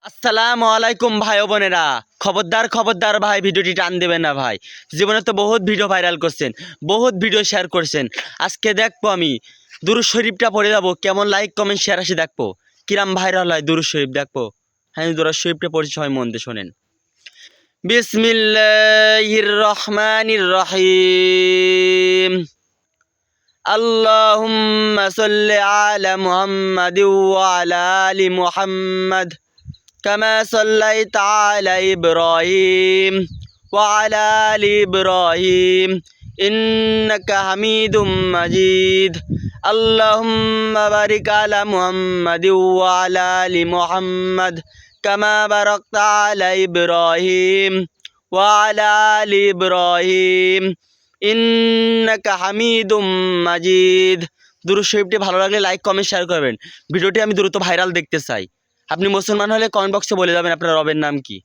আসসালামু আলাইকুম ভাই ও বোনেরা। খবরদার খবরদার ভাই, ভিডিওটি টান দেবেন না ভাই। জীবনে তো বহুত ভিডিও ভাইরাল করছেন, বহুত ভিডিও শেয়ার করছেন। আজকে দেখবো আমি দুরূদ শরীফটা পড়ে যাবো, কেমন লাইক কমেন্ট শেয়ার আসি দেখবো কিরাম ভাইরাল হয় দুরূদ শরীফ দেখবো। হ্যাঁ, দুরূদ শরীফটা পড়ছি, সবাই মন দিয়ে শোনেন। বিসমিল্লাহির রহমানির রহিম। আল্লাহুম্মা সাল্লি আলা মুহাম্মাদিন ওয়া আলা আলি মুহাম্মাদ كما صليت على إبراهيم وعلى آل إبراهيم إنك حميد مجيد اللهم بارك على محمد وعلى آل محمد كما باركت على إبراهيم وعلى آل إبراهيم إنك حميد مجيد। দুরূদ শরীফটি ভালো লাগলে লাইক কমেন্ট শেয়ার করবেন। ভিডিওটি আমি দ্রুত ভাইরাল দেখতে চাই। আপনি মুসলমান হলে কমেন্ট বক্সে বলে যাবেন আপনার রবের নাম কি।